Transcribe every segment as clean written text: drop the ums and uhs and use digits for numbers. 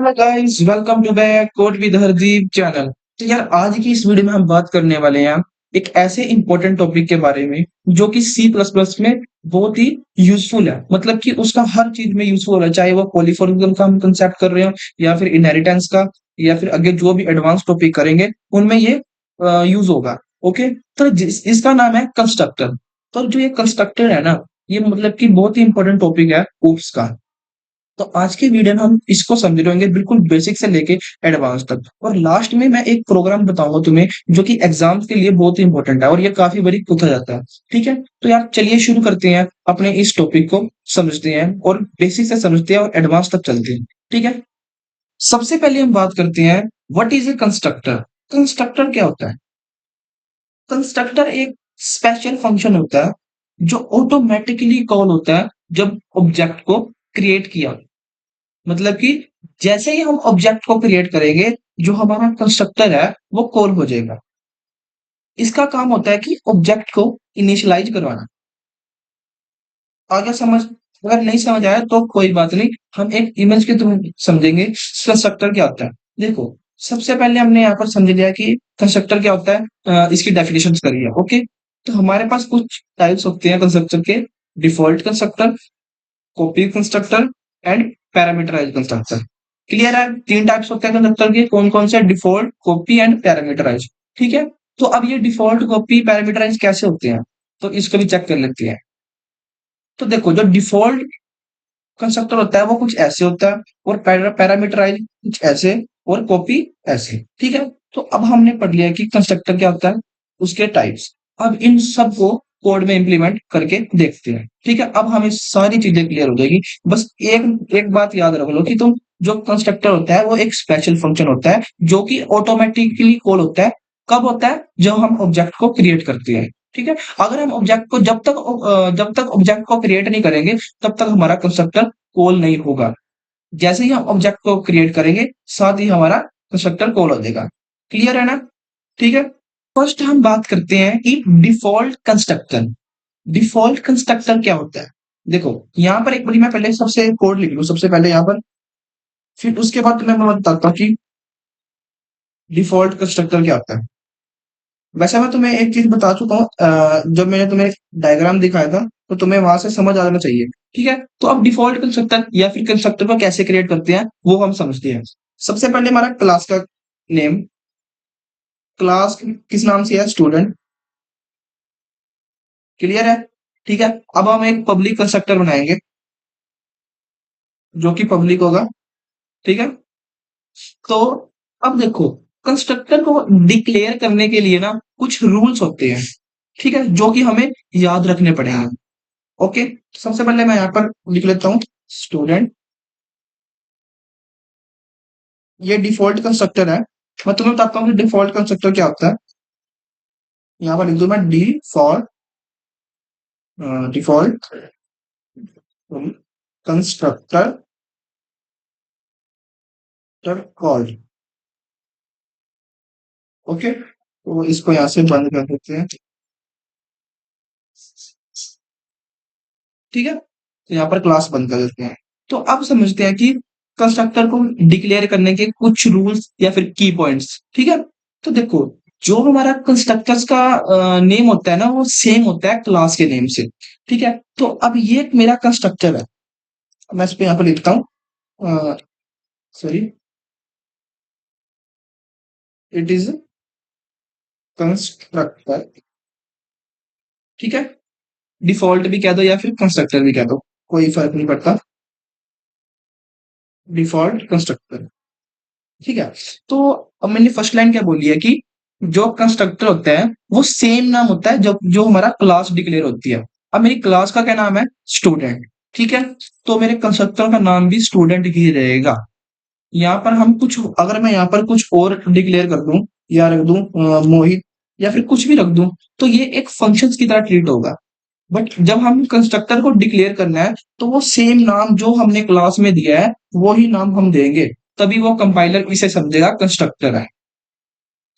Hello guys, welcome to back code with Hardeep channel. तो यार आज की इस वीडियो में हम बात करने वाले हैं एक ऐसे इंपॉर्टेंट टॉपिक के बारे में जो कि सी प्लस प्लस में बहुत ही यूजफुल है। मतलब कि उसका हर चीज में यूजफुल है, चाहे वो पॉलीमॉर्फिज्म का हम कंसेप्ट कर रहे हो या फिर इनहेरिटेंस का या फिर आगे जो भी एडवांस टॉपिक करेंगे उनमें ये यूज होगा। ओके, तो इसका नाम है कंस्ट्रक्टर। तो जो ये कंस्ट्रक्टर है ना, ये मतलब कि बहुत ही इंपॉर्टेंट टॉपिक है ओप्स का। तो आज के वीडियो में हम इसको समझ रहेंगे बिल्कुल बेसिक से लेके एडवांस तक, और लास्ट में मैं एक प्रोग्राम बताऊंगा तुम्हें जो कि एग्जाम्स के लिए बहुत ही इंपॉर्टेंट है और ये काफी बारी पूछा जाता है। ठीक है, तो यार चलिए शुरू करते हैं, अपने इस टॉपिक को समझते हैं और बेसिक से समझते हैं और एडवांस तक चलते हैं। ठीक है, सबसे पहले हम बात करते हैं what is a constructor. Constructor क्या होता है? कंस्ट्रक्टर एक स्पेशल फंक्शन होता है जो ऑटोमेटिकली कॉल होता है जब ऑब्जेक्ट को क्रिएट किया। मतलब कि जैसे ही हम ऑब्जेक्ट को क्रिएट करेंगे, जो हमारा कंस्ट्रक्टर है वो कॉल हो जाएगा। इसका काम होता है कि ऑब्जेक्ट को इनिशियलाइज करवाना। आगे समझ, अगर नहीं समझ आया तो कोई बात नहीं, हम एक इमेज के थ्रू समझेंगे कंस्ट्रक्टर क्या होता है। देखो, सबसे पहले हमने यहाँ पर समझ लिया कि कंस्ट्रक्टर क्या होता है, इसकी डेफिनेशन करी है। ओके, तो हमारे पास कुछ टाइप्स होते हैं कंस्ट्रक्टर के: default constructor, copy constructor and parameterized constructor. Clear है? तीन टाइप्स होते हैं कंस्ट्रक्टर के, कौन कौन से? Default, copy and parameterized. ठीक है, तो अब ये डिफॉल्ट, कॉपी, पैरामीटराइज्ड कैसे होते हैं, तो इसको भी चेक कर लेते हैं। तो देखो, जो डिफॉल्ट कंस्ट्रक्टर होता है वो कुछ ऐसे होता है, और पैरामीटराइज कुछ ऐसे, और कॉपी ऐसे। ठीक है, तो अब हमने पढ़ लिया कि कंस्ट्रक्टर क्या होता है, उसके टाइप्स। अब इन सब को कोड में इंप्लीमेंट करके देखते हैं। ठीक है, अब हमें सारी चीजें क्लियर हो जाएगी। बस एक एक बात याद रख लो कि तुम, जो कंस्ट्रक्टर होता है वो एक स्पेशल फंक्शन होता है जो कि ऑटोमेटिकली कॉल होता है। कब होता है? जब हम ऑब्जेक्ट को क्रिएट करते हैं। ठीक है, अगर हम ऑब्जेक्ट को जब तक ऑब्जेक्ट को क्रिएट नहीं करेंगे तब तक हमारा कंस्ट्रक्टर कॉल नहीं होगा। जैसे ही हम ऑब्जेक्ट को क्रिएट करेंगे, साथ ही हमारा कंस्ट्रक्टर कॉल हो जाएगा। क्लियर है ना? ठीक है, फर्स्ट हम बात करते हैं कि डिफॉल्ट कंस्ट्रक्टर। डिफॉल्ट कंस्ट्रक्टर क्या होता है? देखो, यहाँ पर एक बारी मैं पहले सबसे कोड लिख लूं सबसे पहले यहाँ पर, फिर उसके बाद मैं बताता हूँ कि डिफॉल्ट कंस्ट्रक्टर क्या होता है। वैसे मैं तुम्हें एक चीज बता चुका हूँ, जब मैंने तुम्हें डायग्राम दिखाया था तो तुम्हें वहां से समझ आ जाना चाहिए। ठीक है, तो अब डिफॉल्ट कंस्ट्रक्टर या फिर कंस्ट्रक्टर को कैसे क्रिएट करते हैं वो हम समझते हैं। सबसे पहले हमारा क्लास का नेम, क्लास किस नाम से है? स्टूडेंट। क्लियर है? ठीक है, अब हम एक पब्लिक कंस्ट्रक्टर बनाएंगे जो कि पब्लिक होगा। ठीक है, तो अब देखो, कंस्ट्रक्टर को डिक्लेयर करने के लिए ना कुछ रूल्स होते हैं। ठीक है, जो कि हमें याद रखने पड़ेंगे। ओके, सबसे पहले मैं यहाँ पर लिख लेता हूँ स्टूडेंट। ये डिफॉल्ट कंस्ट्रक्टर है। मैं तुम्हें बताता हूँ कि डिफॉल्ट कंस्ट्रक्टर क्या होता है। यहाँ पर लिख दूं मैं D for default constructor called. Okay, तो इसको यहाँ से बंद कर देते हैं। ठीक है, तो यहाँ पर क्लास बंद कर देते हैं। तो अब समझते हैं कि कंस्ट्रक्टर को डिक्लेयर करने के कुछ रूल्स या फिर की पॉइंट्स। ठीक है, तो देखो, जो हमारा कंस्ट्रक्टर्स का नेम होता है ना, वो सेम होता है क्लास के नेम से। ठीक है, तो अब ये मेरा कंस्ट्रक्टर है, मैं इस पे यहाँ पर लिखता हूँ, सॉरी, इट इज कंस्ट्रक्टर। ठीक है, डिफॉल्ट भी कह दो या फिर कंस्ट्रक्टर भी कह दो, कोई फर्क नहीं पड़ता। Default constructor. ठीक है, तो अब मैंने फर्स्ट लाइन क्या बोली है कि जो कंस्ट्रक्टर होता है वो सेम नाम होता है जब जो हमारा क्लास डिक्लेयर होती है। अब मेरी क्लास का क्या नाम है? स्टूडेंट। ठीक है, तो मेरे कंस्ट्रक्टर का नाम भी स्टूडेंट ही रहेगा। यहाँ पर हम कुछ, अगर मैं यहाँ पर कुछ और डिक्लेयर कर दूं या रख दूं मोहित, या फिर कुछ भी रख दूं, तो ये एक फंक्शंस की तरह ट्रीट होगा। बट जब हम कंस्ट्रक्टर को डिक्लेयर करना है तो वो सेम नाम जो हमने क्लास में दिया है वो ही नाम हम देंगे, तभी वो कंपाइलर इसे समझेगा कंस्ट्रक्टर है।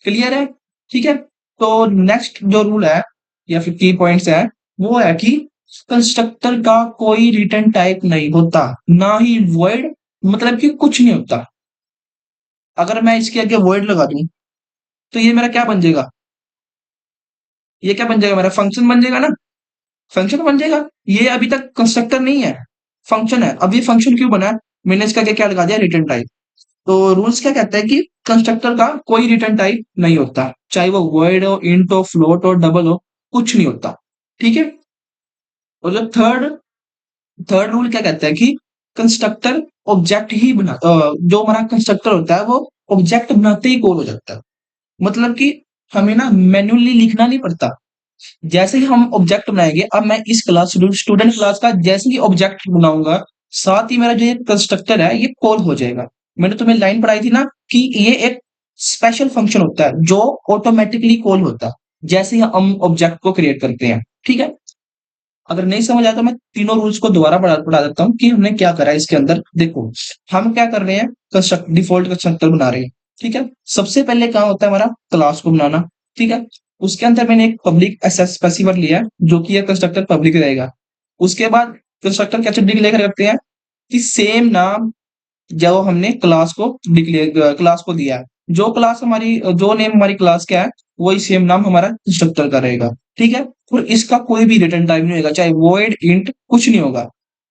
क्लियर है? ठीक है, तो नेक्स्ट जो रूल है या फिर की पॉइंट्स है, वो है कि कंस्ट्रक्टर का कोई रिटर्न टाइप नहीं होता, ना ही वॉइड, मतलब कि कुछ नहीं होता। अगर मैं इसके आगे void लगा दूं तो ये मेरा क्या बन जाएगा, ये क्या बन जाएगा, मेरा फंक्शन बन जाएगा ना, फंक्शन बन जाएगा। ये अभी तक कंस्ट्रक्टर नहीं है, फंक्शन है। अब ये फंक्शन क्यों बना है, मैंने इसका क्या क्या लगा दिया, रिटर्न टाइप। तो रूल्स क्या कहता है कि कंस्ट्रक्टर का कोई रिटर्न टाइप नहीं होता, चाहे वो वर्ड हो, इंट हो, फ्लोट हो, डबल हो, कुछ नहीं होता। ठीक है। और जो थर्ड थर्ड रूल क्या कहता है कि कंस्ट्रक्टर ऑब्जेक्ट ही जो हमारा कंस्ट्रक्टर होता है वो ऑब्जेक्ट बनाते ही कॉल हो जाता है। मतलब कि हमें ना मैन्युअली लिखना नहीं पड़ता। जैसे ही हम ऑब्जेक्ट बनाएंगे, अब मैं इस क्लास स्टूडेंट क्लास का जैसे ही ऑब्जेक्ट बनाऊंगा, साथ ही मेरा जो ये कंस्ट्रक्टर है ये कॉल हो जाएगा। मैंने तुम्हें लाइन पढ़ाई थी ना कि ये एक स्पेशल फंक्शन होता है जो ऑटोमेटिकली कॉल होता है जैसे ही हम ऑब्जेक्ट को क्रिएट करते हैं। ठीक है। अगर नहीं समझ आया तो मैं तीनों रूल्स को दोबारा पढ़ा देता हूँ कि हमने क्या करा है इसके अंदर। देखो, हम क्या कर रहे हैं, कंस्ट्रक्ट डिफॉल्ट कंस्ट्रक्टर बना रहे हैं। ठीक है। सबसे पहले काम होता है हमारा क्लास को बनाना। ठीक है। उसके अंदर मैंने एक पब्लिक एसेस स्पेसिफायर लिया है जो कि यह कंस्ट्रक्टर पब्लिक रहेगा। उसके बाद कंस्ट्रक्टर कैसे डिक्लेयर करते हैं कि सेम नाम जो हमने क्लास को डिक्लेयर क्लास को दिया है, जो क्लास हमारी जो नेम हमारी क्लास का है वही सेम नाम हमारा इंस्ट्रक्टर का रहेगा। ठीक है। और इसका कोई भी रिटर्न टाइप नहीं होगा, चाहे वॉइड इंट कुछ नहीं होगा।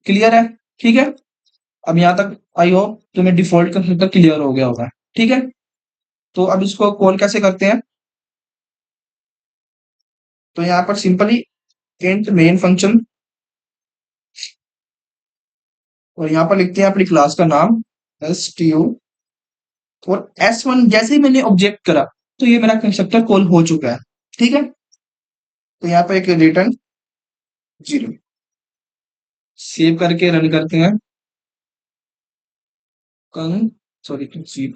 क्लियर है। ठीक है। अब यहां तक आई होप तुम्हें डिफॉल्ट कंस्ट्रक्टर क्लियर हो गया होगा। ठीक है। तो अब इसको कॉल कैसे करते हैं, तो यहाँ पर सिंपली इंट मेन फंक्शन, और यहाँ पर लिखते हैं अपनी क्लास का नाम stu, और s1 जैसे ही मैंने ऑब्जेक्ट करा तो ये मेरा कंस्ट्रक्टर कॉल हो चुका है। ठीक है। तो यहाँ पर एक रिटर्न 0 सेव करके रन करते हैं। कं sorry C++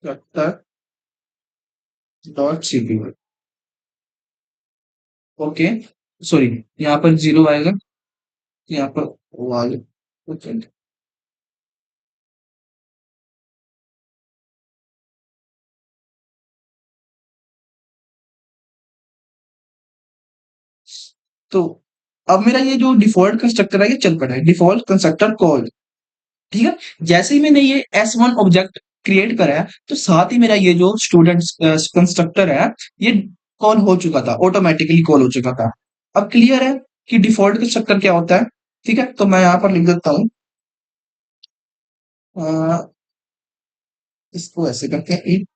constructor dot cpp। Okay, sorry, यहाँ पर 0 आएगा, यहाँ पर वाल। ओके। तो अब मेरा ये जो डिफॉल्ट कंस्ट्रक्टर है ये चल पड़ा है, डिफॉल्ट कंस्ट्रक्टर कॉल। ठीक है। जैसे ही मैंने ये S1 ऑब्जेक्ट क्रिएट करा है तो साथ ही मेरा ये जो स्टूडेंट कंस्ट्रक्टर है ये कॉल हो चुका था, ऑटोमेटिकली कॉल हो चुका था। अब क्लियर है कि डिफॉल्ट कंस्ट्रक्टर क्या होता है। ठीक है। तो मैं यहाँ पर लिख देता हूँ, इसको ऐसे करके it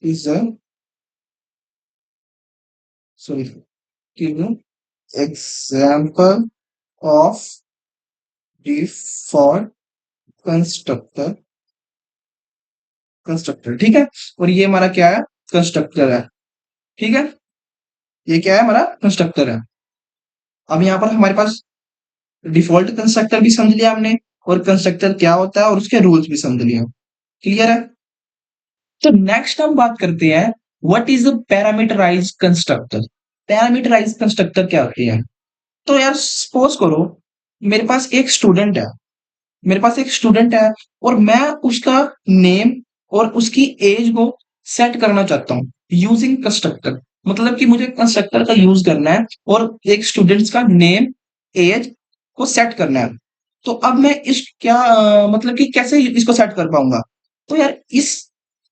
is sorry example of default constructor constructor. ठीक है। और ये हमारा क्या है, कंस्ट्रक्टर है। ठीक है। ये क्या है, हमारा कंस्ट्रक्टर है। अब यहाँ पर हमारे पास डिफॉल्ट कंस्ट्रक्टर भी समझ लिया हमने, और कंस्ट्रक्टर क्या होता है और उसके रूल्स भी समझ लिया। क्लियर है। तो नेक्स्ट हम बात करते हैं what is a parameterized constructor. Parameterized constructor क्या होती है। तो यार सपोज करो मेरे पास एक स्टूडेंट है, मेरे पास एक स्टूडेंट है और मैं उसका नेम और उसकी एज को सेट करना चाहता हूँ यूजिंग कंस्ट्रक्टर। मतलब कि मुझे कंस्ट्रक्टर का यूज करना है और एक स्टूडेंट्स का नेम एज को सेट करना है। तो अब मैं इस क्या मतलब कि कैसे इसको सेट कर पाऊंगा। तो यार इस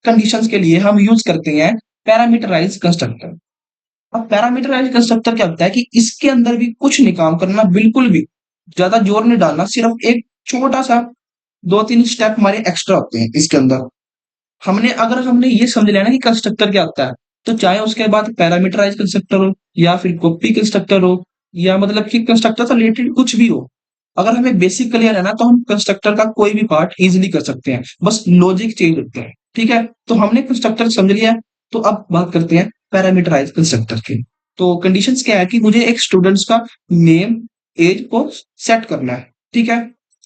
कंडीशंस के लिए हम यूज करते हैं पैरामीटराइज कंस्ट्रक्टर। अब पैरामीटराइज कंस्ट्रक्टर क्या होता है कि इसके अंदर भी कुछ नहीं काम करना, बिल्कुल भी ज्यादा जोर नहीं डालना, सिर्फ एक छोटा सा 2-3 स्टेप हमारे एक्स्ट्रा होते हैं इसके अंदर। हमने ये समझ लिया ना कि कंस्ट्रक्टर क्या होता है, तो चाहे उसके बाद पैरामीटराइज कंस्ट्रक्टर हो या फिर कॉपी कंस्ट्रक्टर हो या मतलब कि कंस्ट्रक्टर से रिलेटेड कुछ भी हो, अगर हमें बेसिक क्लियर है ना तो हम कंस्ट्रक्टर का कोई भी पार्ट इजीली कर सकते हैं, बस लॉजिक चेंज होते हैं। ठीक है। तो हमने कंस्ट्रक्टर समझ लिया, तो अब बात करते हैं पैरामीटराइज कंस्ट्रक्टर की। तो कंडीशंस क्या है कि मुझे एक स्टूडेंट्स का नेम एज को सेट करना है। ठीक है।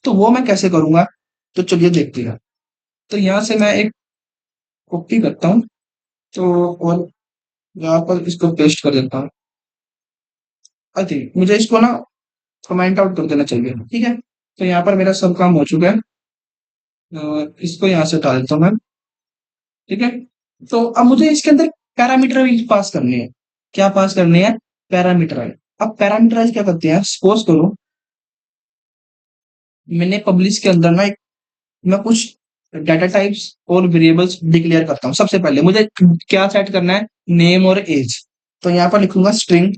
तो वो मैं कैसे करूंगा, तो चलिए देखते हैं। तो यहाँ से मैं एक कॉपी करता हूँ, तो और यहाँ पर इसको पेस्ट कर देता हूँ। आई थिंक मुझे इसको ना कमेंट आउट कर देना चाहिए। ठीक है। तो यहाँ पर मेरा सब काम हो चुका है। इसको यहाँ से हटा देता हूँ मैं। ठीक है। तो अब मुझे इसके अंदर पैरामीटर पास करनी है। क्या पास करनी है, पैरामीटर। अब पैरामीटराइज क्या करते हैं, सपोज करो मैंने पब्लिश के अंदर ना एक मैं कुछ डाटा टाइप्स और वेरिएबल्स डिक्लेयर करता हूँ। सबसे पहले मुझे क्या सेट करना है, नेम और एज। तो यहाँ पर लिखूंगा स्ट्रिंग।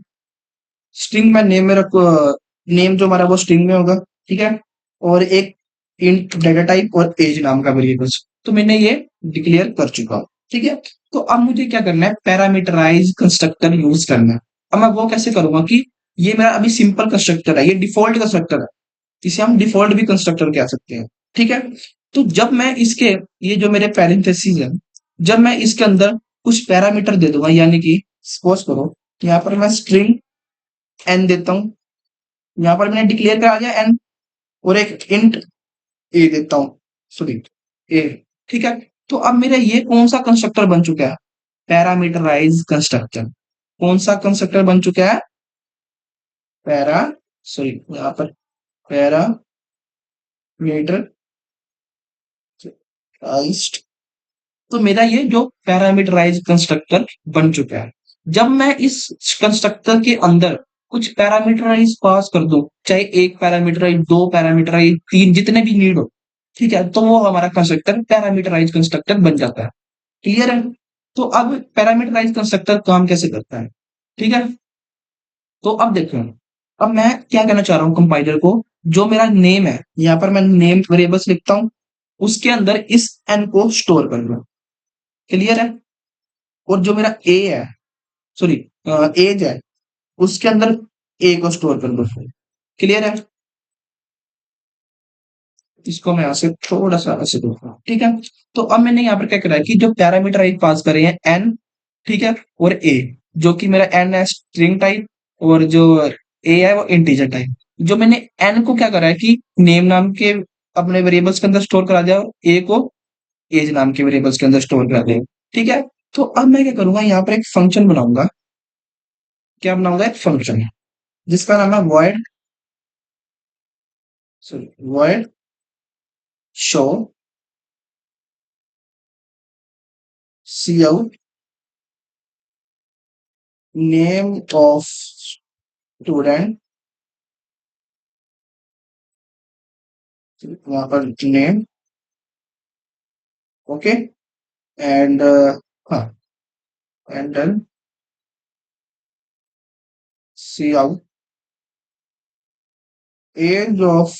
स्ट्रिंग में नेम में रखो, नेम जो हमारा वो स्ट्रिंग में होगा, ठीक है। और एक इंट डाटा टाइप और एज नाम का वेरिएबल्स, तो मैंने ये डिक्लेयर कर चुका हूँ, ठीक है। तो अब मुझे क्या करना है, पैरामीटराइज कंस्ट्रक्टर यूज करना है। अब मैं वो कैसे करूंगा कि ये मेरा अभी सिंपल कंस्ट्रक्टर है, ये डिफॉल्ट कंस्ट्रक्टर है, इसे हम डिफॉल्ट भी कंस्ट्रक्टर कह सकते हैं, ठीक है। तो जब मैं इसके, ये जो मेरे पैरेंथेसिस है, जब मैं इसके अंदर कुछ पैरामीटर दे दूंगा, यानी कि सपोज करो यहाँ पर मैं स्ट्रिंग एन देता हूँ, यहाँ पर मैंने डिक्लेयर करा दिया एन, और एक इंट ए देता हूँ, सॉरी ए, ठीक है। तो अब मेरा ये कौन सा कंस्ट्रक्टर बन चुका है, पैरामीटराइज कंस्ट्रक्टर। कौन सा कंस्ट्रक्टर बन चुका है, पैरा, सॉरी यहाँ पर पैरामीटराइज्ड। तो मेरा ये जो पैरामीटराइज कंस्ट्रक्टर बन चुका है। जब मैं इस कंस्ट्रक्टर के अंदर कुछ पैरामीटराइज पास कर दूं, चाहे एक पैरामीटराइज, दो पैरामीटराइज, तीन, जितने भी नीड हो, ठीक है, तो वो हमारा कंस्ट्रक्टर पैरामीटराइज कंस्ट्रक्टर बन जाता है। क्लियर है। तो अब पैरामीटराइज कंस्ट्रक्टर काम कैसे करता है, ठीक है। तो अब देखो, अब मैं क्या कहना चाह रहा हूँ कंपाइलर को, जो मेरा नेम है, यहाँ पर मैं नेम वेरिएबल्स लिखता हूँ, उसके अंदर इस एन को स्टोर कर लो। क्लियर है। और जो मेरा ए है, सॉरी एज है, उसके अंदर ए को स्टोर कर लो। क्लियर है। इसको मैं यहाँ से थोड़ा सा ऐसे दूंगा, ठीक है। तो अब मैंने यहाँ पर क्या करा है कि जो पैरामीटर पास करे हैं एन, ठीक है, और ए, जो कि मेरा एन है स्ट्रिंग टाइप, और जो ए है वो इंटीजर टाइप। जो मैंने एन को क्या करा है कि नेम नाम के अपने वेरिएबल्स के अंदर स्टोर करा दिया, और ए को एज नाम के वेरिएबल्स के अंदर स्टोर करा दिया, ठीक है। तो अब मैं क्या करूंगा, यहाँ पर एक फंक्शन बनाऊंगा। क्या बनाऊंगा, एक फंक्शन जिसका नाम है void, sorry void show cout name of student, वहां पर नेम, ओके, एंड हाँ, and then cout age of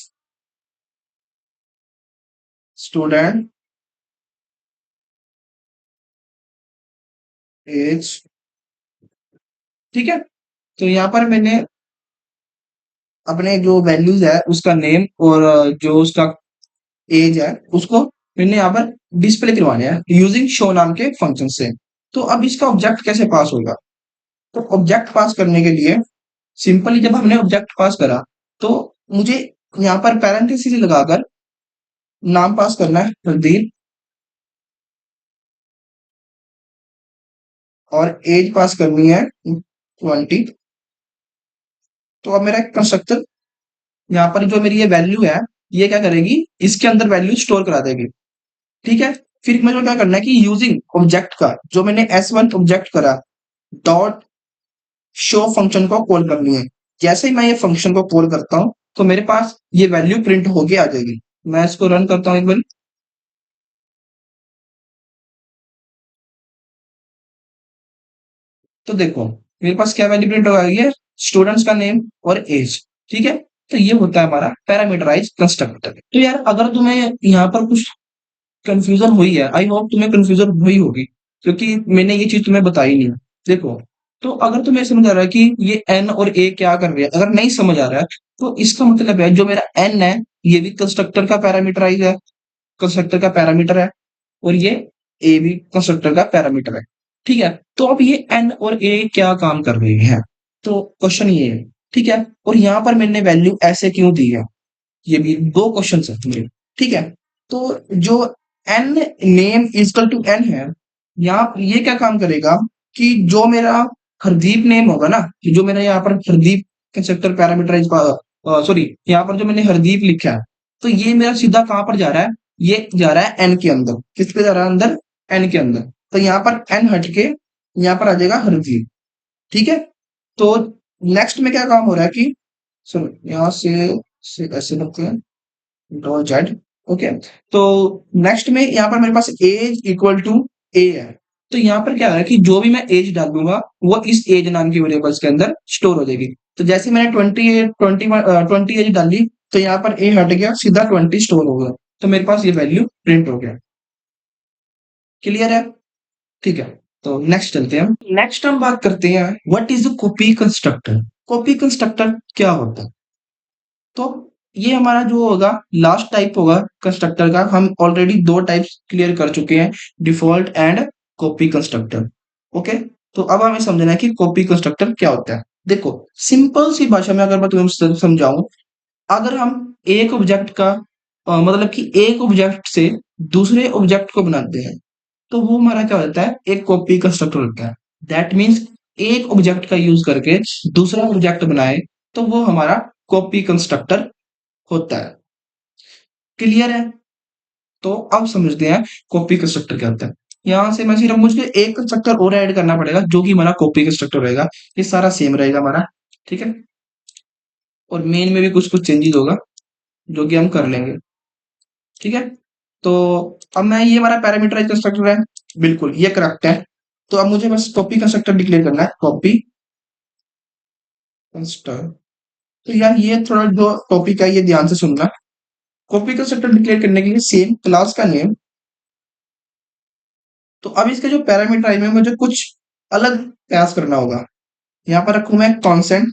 student, age, ठीक है। तो यहाँ पर मैंने अपने जो वैल्यूज है उसका नेम और जो उसका एज है उसको मैंने यहाँ पर डिस्प्ले करवाने हैं यूजिंग शो नाम के फंक्शन से। तो अब इसका ऑब्जेक्ट कैसे पास होगा, तो ऑब्जेक्ट पास करने के लिए सिंपली जब हमने ऑब्जेक्ट पास करा, तो मुझे यहाँ पर पैरेंथेसिस लगाकर नाम पास करना है हरदीप, और एज पास करनी है 20। तो अब मेरा एक कंस्ट्रक्टर यहाँ पर जो मेरी ये वैल्यू है, ये क्या करेगी, इसके अंदर वैल्यू स्टोर करा देगी, ठीक है। फिर मुझे क्या करना है कि यूजिंग ऑब्जेक्ट का जो मैंने S1 ऑब्जेक्ट करा, डॉट शो फंक्शन को कॉल करनी है। जैसे ही मैं ये फंक्शन को कॉल करता हूं, तो मेरे पास ये वैल्यू प्रिंट होके आ जाएगी। मैं इसको रन करता हूं एक बार। तो देखो मेरे पास क्या वैल्यू प्रिंट होगा, ये स्टूडेंट्स का नेम और एज, ठीक है। तो ये होता है हमारा पैरामीटराइज कंस्ट्रक्टर। तो यार अगर तुम्हें यहाँ पर कुछ कंफ्यूजन हुई है, आई होप तुम्हें कंफ्यूजन हुई होगी, क्योंकि मैंने ये चीज तुम्हें बताई नहीं है। देखो, तो अगर तुम्हें समझ आ रहा है कि ये एन और ए क्या कर रहे हैं, अगर नहीं समझ आ रहा है, तो इसका मतलब है जो मेरा एन है, ये भी कंस्ट्रक्टर का पैरामीटराइज है, कंस्ट्रक्टर का पैरामीटर है, और ये ए भी कंस्ट्रक्टर का पैरामीटर है, ठीक है। तो अब ये एन और ए क्या काम कर रहे हैं, तो क्वेश्चन ये है, ठीक है। और यहाँ पर मैंने वैल्यू ऐसे क्यों दी है, ये भी दो क्वेश्चन है मेरे, ठीक है। तो जो n name is equal to n है, यहाँ ये क्या काम करेगा कि जो मेरा हरदीप नेम होगा ना, कि जो मेरा यहाँ पर हरदीप कंस्ट्रक्टर पैरामीटराइज, सॉरी यहाँ पर जो मैंने हरदीप लिखा है, तो ये मेरा सीधा कहाँ पर जा रहा है, ये जा रहा है एन के अंदर। किस पे जा रहा है, अंदर, एन के अंदर। तो यहाँ पर एन हट के यहाँ पर आ जाएगा हरदीप, ठीक है। तो नेक्स्ट में क्या काम हो रहा है कि, सुनो यहाँ से ऐसे रखते हैं, डॉट जेड। ओके, तो नेक्स्ट में यहाँ पर मेरे पास एज इक्वल टू ए है। तो यहाँ पर क्या है कि जो भी मैं एज डालूंगा वो इस एज नाम की वेरिएबल्स के अंदर स्टोर हो जाएगी। तो जैसे मैंने 20 एज डाली, तो यहाँ पर ए हट गया, सीधा 20 स्टोर हो गया। तो मेरे पास ये वैल्यू प्रिंट हो गया। क्लियर है? ठीक है। तो नेक्स्ट चलते हैं। नेक्स्ट हम बात करते हैं what is the copy constructor. Copy constructor क्या होता है? तो ये हमारा जो होगा लास्ट टाइप होगा कंस्ट्रक्टर का। हम ऑलरेडी दो टाइप्स क्लियर कर चुके हैं, default and copy constructor. Okay, तो अब हमें समझना है कि कॉपी कंस्ट्रक्टर क्या होता है। देखो, सिंपल सी भाषा में अगर मैं तुम्हें समझाऊं, अगर हम एक ऑब्जेक्ट का मतलब कि एक ऑब्जेक्ट से दूसरे ऑब्जेक्ट को बनाते हैं, तो वो हमारा क्या होता है, एक कॉपी कंस्ट्रक्टर होता है। दैट मीन्स एक ऑब्जेक्ट का यूज करके दूसरा ऑब्जेक्ट बनाए, तो वो हमारा कॉपी कंस्ट्रक्टर होता है। क्लियर है? तो अब समझते हैं कॉपी कंस्ट्रक्टर क्या होता है। यहां से मैं सिर्फ मुझे एक कंस्ट्रक्टर और ऐड करना पड़ेगा जो कि हमारा कॉपी कंस्ट्रक्टर रहेगा। ये सारा सेम रहेगा हमारा। ठीक है, और मेन में भी कुछ कुछ चेंजेस होगा जो कि हम कर लेंगे। ठीक है, तो अब मैं, ये हमारा पैरामीटराइज कंस्ट्रक्टर है, बिल्कुल ये करेक्ट है। तो अब मुझे बस कॉपी कंस्ट्रक्टर डिक्लेयर करना है, कॉपी कंस्ट्रक्टर। तो यार ये थोड़ा जो टॉपिक है ये ध्यान से सुनना। कॉपी कंस्ट्रक्टर डिक्लेयर करने के लिए सेम क्लास का नेम। तो अब इसका जो पैरामीटर है मुझे कुछ अलग प्रयास करना होगा। यहाँ पर रखू मैं कॉन्सेंट,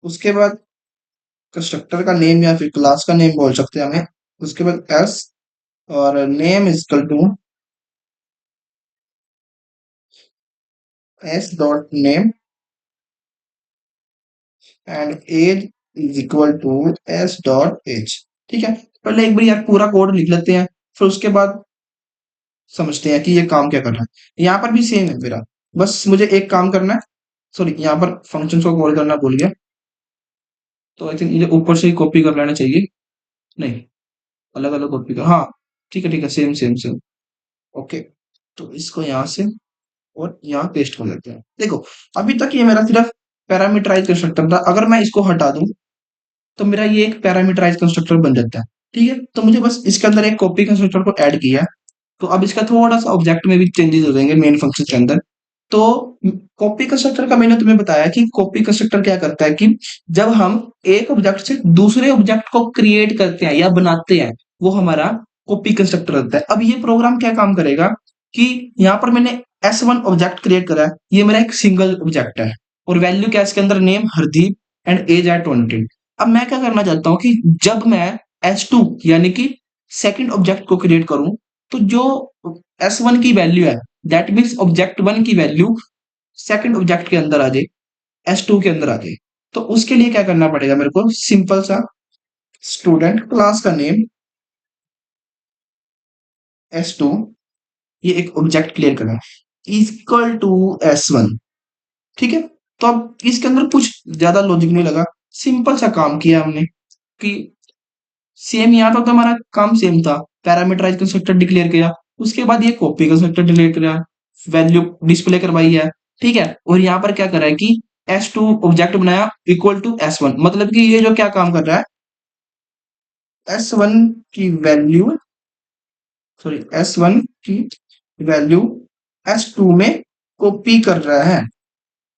उसके बाद कंस्ट्रक्टर का नेम या फिर क्लास का नेम बोल सकते हैं हमें, उसके बाद एस, और name is equal to s dot name, and age is equal to s dot age. ठीक है, पहले एक बार यार पूरा कोड लिख लेते हैं, फिर उसके बाद समझते हैं कि ये काम क्या कर रहा है। यहाँ पर भी सेम है मेरा, बस मुझे एक काम करना है। सॉरी, यहाँ पर फंक्शन को कॉल करना भूल गया, तो आई थिंक मुझे ऊपर से ही कॉपी कर लेना चाहिए। नहीं, अलग अलग कॉपी कर, हाँ ठीक है ठीक है, सेम सेम सेम। ओके, तो इसको यहाँ से और यहाँ पेस्ट कर देते हैं। देखो, अभी तक ये मेरा सिर्फ पैरामीटराइज कंस्ट्रक्टर था, अगर मैं इसको हटा दूं तो मेरा ये एक पैरामीटराइज कंस्ट्रक्टर बन जाता है। ठीक है, तो मुझे बस इसके अंदर एक कॉपी कंस्ट्रक्टर को ऐड किया है। तो अब इसका थोड़ा सा ऑब्जेक्ट में भी चेंजेस हो जाएंगे मेन फंक्शन के अंदर। तो कॉपी कंस्ट्रक्टर का मैंने तुम्हें बताया कि कॉपी कंस्ट्रक्टर क्या करता है कि जब हम एक ऑब्जेक्ट से दूसरे ऑब्जेक्ट को क्रिएट करते हैं या बनाते हैं, वो हमारा कॉपी कंस्ट्रक्टर होता है। अब ये प्रोग्राम क्या काम करेगा कि यहाँ पर मैंने S1 ऑब्जेक्ट क्रिएट करा है, ये मेरा एक सिंगल ऑब्जेक्ट है, और वैल्यू क्या है इसके अंदर, नेम हरदीप एंड एज है 20। अब मैं क्या करना चाहता हूँ कि जब मैं S2 यानी कि सेकंड ऑब्जेक्ट को क्रिएट करूं, तो जो S1 की वैल्यू है, दैट मीन्स ऑब्जेक्ट 1 की वैल्यू सेकंड ऑब्जेक्ट के अंदर आ जाए, S2 के अंदर आ जाए। तो उसके लिए क्या करना पड़ेगा मेरे को, सिंपल सा स्टूडेंट क्लास का नेम S2, ये एक ऑब्जेक्ट क्लियर करना इक्वल टू S1। ठीक है, तो अब इसके अंदर कुछ ज्यादा लॉजिक नहीं लगा, सिंपल सा काम किया हमने कि सेम यहाँ तक तो हमारा काम सेम था, पैरामीटराइज कंस्ट्रक्टर डिक्लेयर किया, उसके बाद ये कॉपी कंस्ट्रक्टर डिक्लेयर किया, वैल्यू डिस्प्ले करवाई है। ठीक है, और यहाँ पर क्या करा है कि S2 ऑब्जेक्ट बनाया इक्वल टू S1, मतलब कि ये जो क्या काम कर रहा है, S1 की वैल्यू, सॉरी S1 की वैल्यू S2 में कॉपी कर रहा है,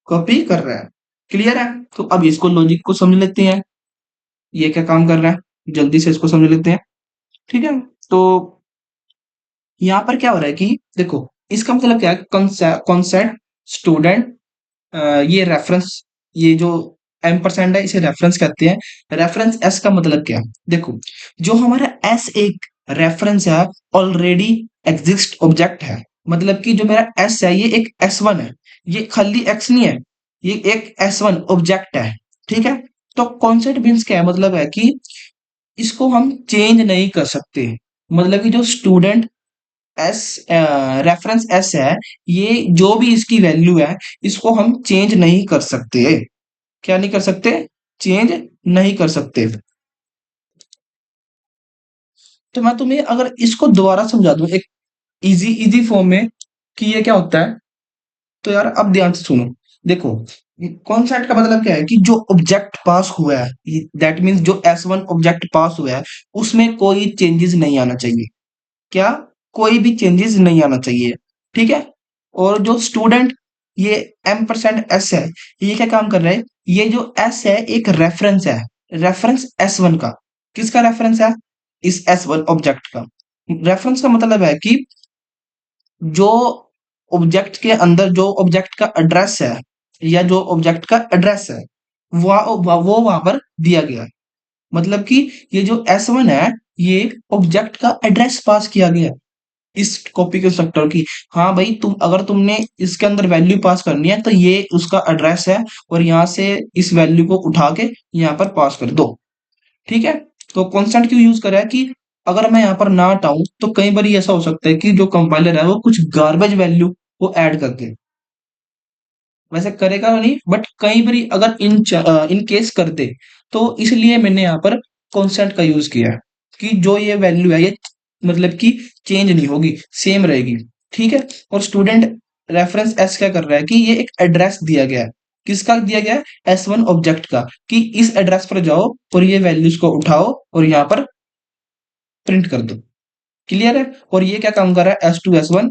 कॉपी कर रहा है। क्लियर है? तो अब इसको लॉजिक को समझ लेते हैं, ये क्या काम कर रहा है, जल्दी से इसको समझ लेते हैं। ठीक है, तो यहाँ पर क्या हो रहा है कि देखो, इसका मतलब क्या है, कॉन्सेप्ट स्टूडेंट, ये रेफरेंस, ये जो एम्परसेंड है इसे रेफरेंस कहते हैं। रेफरेंस एस का मतलब क्या है, देखो, जो हमारा एस एक रेफरेंस है, ऑलरेडी एग्जिस्ट ऑब्जेक्ट है। मतलब कि जो मेरा एस है ये एक S1 है, ये खाली एक्स नहीं है, ये एक S1 ऑब्जेक्ट है। ठीक है, तो कॉन्सेप्ट मीन्स क्या है, मतलब है कि इसको हम चेंज नहीं कर सकते। मतलब कि जो स्टूडेंट एस रेफरेंस एस है, ये जो भी इसकी वैल्यू है, इसको हम चेंज नहीं कर सकते। क्या नहीं कर सकते, चेंज नहीं कर सकते। तो मैं तुम्हें अगर इसको दोबारा समझा दूं एक इजी इजी फॉर्म में कि ये क्या होता है, तो यार अब ध्यान से सुनो। देखो, कॉन्सेप्ट का मतलब क्या है कि जो ऑब्जेक्ट पास हुआ है, दैट मीन्स जो S1 ऑब्जेक्ट पास हुआ है, उसमें कोई चेंजेस नहीं आना चाहिए। क्या? कोई भी चेंजेस नहीं आना चाहिए। ठीक है? और जो स्टूडेंट ये M% S है, ये क्या काम कर रहा है? ये जो S है एक रेफरेंस है, रेफरेंस S1 का। किसका रेफरेंस है? इस S1 ऑब्जेक्ट का। रेफरेंस का मतलब है कि जो ऑब्जेक्ट के अंदर जो ऑब्जेक्ट का एड्रेस है, या जो ऑब्जेक्ट का एड्रेस है, वो वहां पर दिया गया है। मतलब कि ये जो S1 है, ये ऑब्जेक्ट का एड्रेस पास किया गया है इस कॉपी कंस्ट्रक्टर की। हाँ भाई, अगर तुमने इसके अंदर वैल्यू पास करनी है तो ये उसका एड्रेस है, और यहाँ से इस वैल्यू को उठा के यहाँ पर पास कर दो। ठीक है? तो कांस्टेंट क्यों यूज करा है कि अगर मैं यहाँ पर ना हटाऊं तो कई बार ऐसा हो सकता है कि जो कंपाइलर है वो कुछ गार्बेज वैल्यू वो ऐड कर दे। वैसे करेगा नहीं, बट कई बार अगर इन केस कर दे, तो इसलिए मैंने यहाँ पर कांस्टेंट का यूज किया है कि जो ये वैल्यू है ये मतलब कि चेंज नहीं होगी, सेम रहेगी। ठीक है? और स्टूडेंट रेफरेंस एस क्या कर रहा है कि ये एक एड्रेस दिया गया है। किसका दिया गया है? S1 ऑब्जेक्ट का, कि इस एड्रेस पर जाओ और ये वैल्यूज को उठाओ और यहाँ पर प्रिंट कर दो। क्लियर है? और ये क्या काम कर रहा है? S2 S1,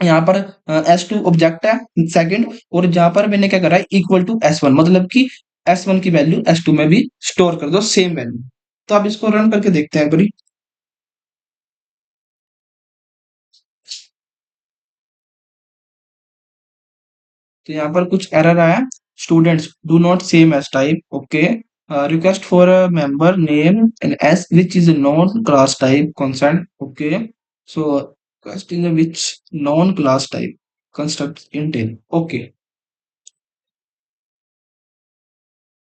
यहाँ पर S2 ऑब्जेक्ट है सेकंड, और जहां पर मैंने क्या करा है इक्वल टू S1, मतलब कि S1 की वैल्यू S2 में भी स्टोर कर दो, सेम वैल्यू। तो अब इसको रन करके देखते हैं एक बारी। तो यहाँ पर कुछ एरर आया, students do not same S type. Okay, request for a member name and S which is non class type consent. Okay, so request in which non class type construct Intel. Okay,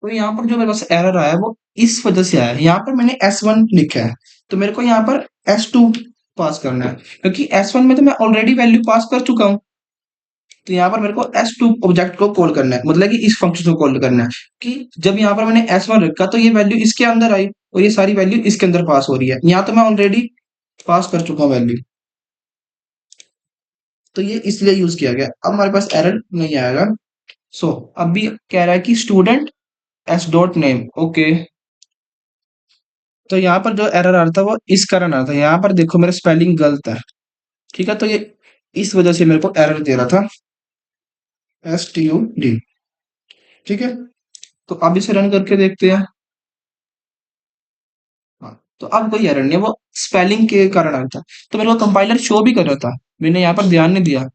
तो यहाँ पर जो मेरे पास error आया है वो इस वजह से आया है। यहाँ पर मैंने S1 लिखा है, तो मेरे को यहाँ पर S2 पास करना है, क्योंकि S1 में तो मैं ऑलरेडी वैल्यू पास कर चुका हूँ। तो यहाँ पर मेरे को S2 ऑब्जेक्ट को कॉल करना है, मतलब कि इस फंक्शन को कॉल करना है कि जब यहाँ पर मैंने S1 रखा तो ये वैल्यू इसके अंदर आई और ये सारी वैल्यू इसके अंदर पास हो रही है। यहाँ तो मैं ऑलरेडी पास कर चुका हूँ वैल्यू, तो ये इसलिए यूज किया गया। अब हमारे पास एरर नहीं आएगा। सो अब भी कह रहा है कि student S dot name. Okay, तो यहाँ पर जो एरर आ रहा था वो इस कारण आ रहा था। यहाँ पर देखो मेरा स्पेलिंग गलत है। ठीक है? तो ये इस वजह से मेरे को एरर दे रहा था, STUD। ठीक है? तो अब इसे रन करके देखते हैं। हाँ, तो अब कोई एरर नहीं है, वो स्पेलिंग के कारण आ रहा था। तो मेरे को कंपाइलर शो भी कर रहा था, मैंने यहाँ पर ध्यान नहीं दिया।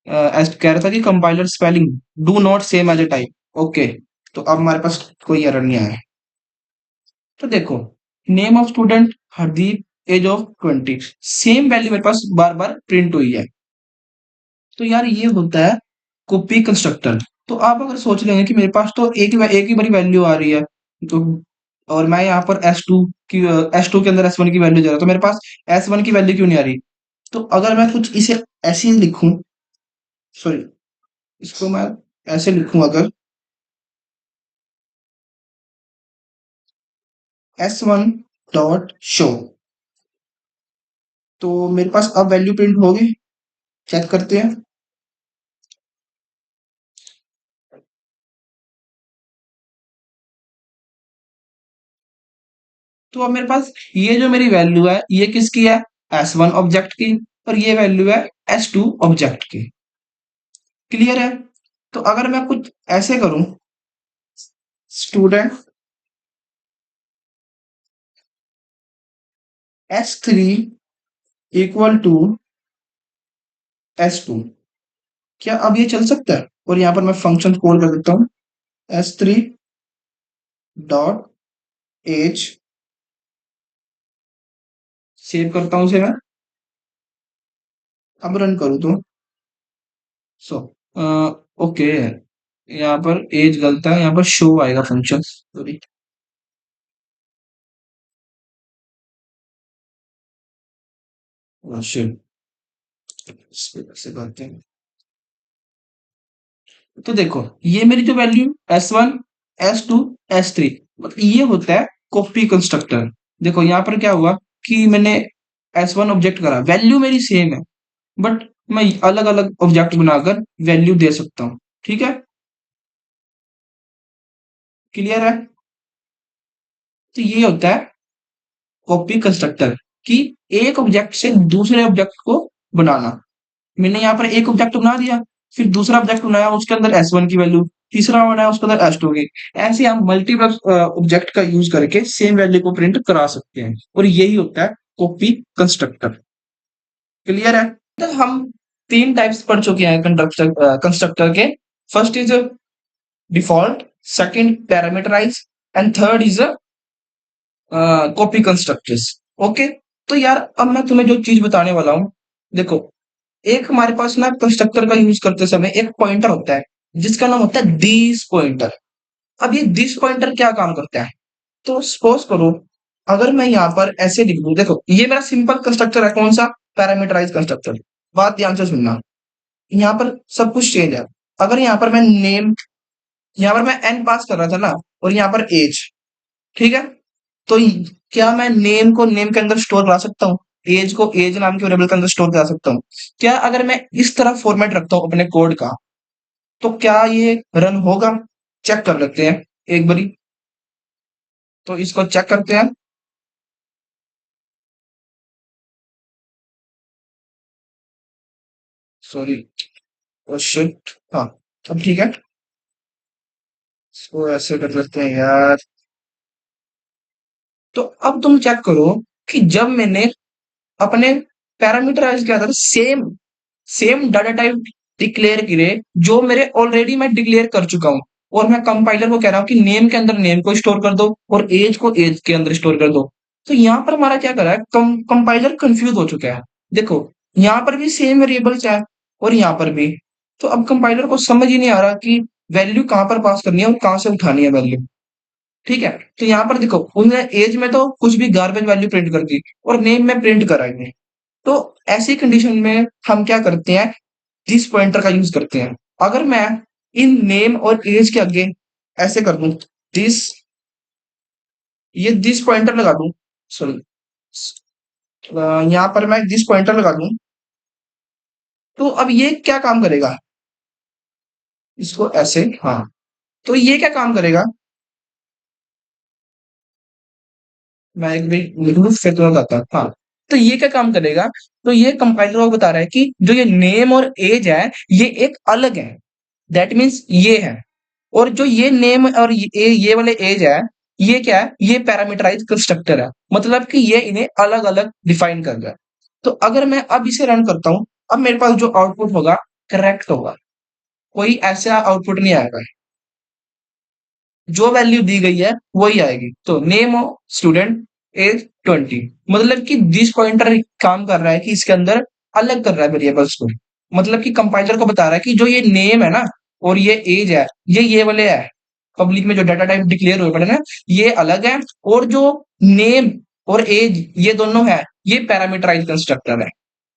कह रहा था कि compiler spelling do not same as a type. Okay, तो अब हमारे पास कोई एरर नहीं आया है। तो देखो, name of student Hardeep, age of 20, same value मेरे पास बार बार प्रिंट हुई है। तो यार ये होता है कॉपी कंस्ट्रक्टर। तो आप अगर सोच लेंगे कि मेरे पास तो एक ही बड़ी वैल्यू आ रही है, तो और मैं यहाँ पर S2 के अंदर S1 की वैल्यू दे रहा हूं, तो मेरे पास S1 की वैल्यू क्यों नहीं आ रही? तो अगर मैं कुछ इसे ऐसे ही लिखूं, सॉरी, इसको मैं ऐसे लिखूं अगर S1 डॉट शो, तो मेरे पास अब वैल्यू प्रिंट होगी। चेक करते हैं। तो अब मेरे पास ये जो मेरी वैल्यू है ये किसकी है? S1 ऑब्जेक्ट की, और ये वैल्यू है S2 ऑब्जेक्ट की। क्लियर है? तो अगर मैं कुछ ऐसे करूं, student S3 equal to S2, क्या अब ये चल सकता है? और यहां पर मैं फंक्शन कॉल कर देता हूं, S3 डॉट एज, सेव करता हूं उसे मैं। अब रन करूं तो सो ओके, यहाँ पर एज गलत है, यहाँ पर शो आएगा फंक्शन, सॉरी। शिट, से करते हैं। तो देखो, ये मेरी जो वैल्यू S1 S2 S3, मतलब ये होता है कॉपी कंस्ट्रक्टर। देखो यहाँ पर क्या हुआ कि मैंने S1 ऑब्जेक्ट करा, वैल्यू मेरी सेम है, बट मैं अलग अलग ऑब्जेक्ट बनाकर वैल्यू दे सकता हूँ। ठीक है? क्लियर है? तो ये होता है कॉपी कंस्ट्रक्टर कि एक ऑब्जेक्ट से दूसरे ऑब्जेक्ट को बनाना। मैंने यहाँ पर एक ऑब्जेक्ट बना दिया, फिर दूसरा ऑब्जेक्ट बनाया, उसके अंदर S1 की वैल्यू, तीसरा बनाया उसके अंदर S2 की। ऐसे हम मल्टीपल ऑब्जेक्ट का यूज करके सेम वैल्यू को प्रिंट करा सकते हैं, और यही होता है कॉपी कंस्ट्रक्टर। क्लियर है? तो हम तीन टाइप्स पढ़ चुके हैं कंस्ट्रक्टर के। First is default, second parameterize, and third is copy constructors. Okay, तो यार अब मैं तुम्हें जो चीज बताने वाला हूँ, देखो, एक हमारे पास ना कंस्ट्रक्टर का यूज करते समय एक पॉइंटर होता है जिसका नाम होता है दिस पॉइंटर। अब ये दिस पॉइंटर क्या काम करता है? तो सपोज करो, अगर मैं यहाँ पर ऐसे लिख दूं, देखो ये मेरा सिंपल कंस्ट्रक्टर है, कौन सा? Parameterize constructor. बात ध्यान से सुनना, यहाँ पर सब कुछ चेंज है। अगर यहाँ पर मैं नेम, यहाँ पर मैं एन पास कर रहा था ना, और यहाँ पर एज, ठीक है? तो क्या मैं नेम को नेम के अंदर स्टोर करा सकता हूँ, एज को एज नाम के वेरिएबल के अंदर स्टोर करा सकता हूँ? क्या अगर मैं इस तरह फॉर्मेट रखता हूँ अपने कोड का, तो क्या ये रन होगा? चेक कर लेते हैं एक बारी। तो इसको चेक करते हैं। सॉरी, शिट, हाँ, अब ठीक है। इसको ऐसे कर लेते हैं यार। तो अब तुम चेक करो कि जब मैंने अपने पैरामीटराइज किया था, same same data type declare करे जो मेरे ऑलरेडी मैं डिक्लेयर कर चुका हूं, और मैं कंपाइलर को कह रहा हूं कि नेम के अंदर नेम को स्टोर कर दो और एज को एज के अंदर स्टोर कर दो। तो यहाँ पर हमारा क्या करा है, कंपाइलर कंफ्यूज हो चुका है। देखो, यहाँ पर भी सेम वेरिएबल्स है और यहाँ पर भी। तो अब कंपाइलर को समझ ही नहीं आ रहा कि वैल्यू कहाँ पर पास करनी है और कहाँ से उठानी है वैल्यू। ठीक है, तो यहाँ पर देखो, उन्होंने एज में तो कुछ भी गार्बेज वैल्यू प्रिंट कर दी और नेम में प्रिंट कराएंगे। तो ऐसी कंडीशन में हम क्या करते हैं, दिस पॉइंटर का यूज करते हैं। अगर मैं इन नेम और एज के आगे ऐसे कर दूं, दिस, ये दिस पॉइंटर लगा दूं, सॉरी, यहाँ पर मैं दिस पॉइंटर लगा दूं, तो अब ये क्या काम करेगा? इसको ऐसे, हाँ, तो ये क्या काम करेगा? मैं एक भी लिख लूं फिर तुम्हें बताता हूँ। हाँ, तो ये क्या काम करेगा? तो ये कंपाइलर को बता रहा है कि जो ये नेम और एज है, ये एक अलग है, दैट मीन्स ये है। और जो ये नेम और ये वाले एज है, ये क्या है? ये पैरामीटराइज कंस्ट्रक्टर है, मतलब कि ये इन्हें अलग अलग डिफाइन कर रहा है। तो अगर मैं अब इसे रन करता हूं, अब मेरे पास जो आउटपुट होगा करेक्ट होगा, कोई ऐसा आउटपुट नहीं आएगा। जो वैल्यू दी गई है वही आएगी। तो नेम ऑफ स्टूडेंट एज 20, मतलब कि दिस पॉइंटर काम कर रहा है कि इसके अंदर अलग कर रहा है वेरिएबल्स को। मतलब कि कंपाइलर को बता रहा है कि जो ये नेम है ना और ये एज है, ये वाले है, पब्लिक में जो डाटा टाइप डिक्लेयर हुए पड़े ना, ये अलग है। और जो नेम और एज ये दोनों है, ये पैरामीटराइज कंस्ट्रक्टर है।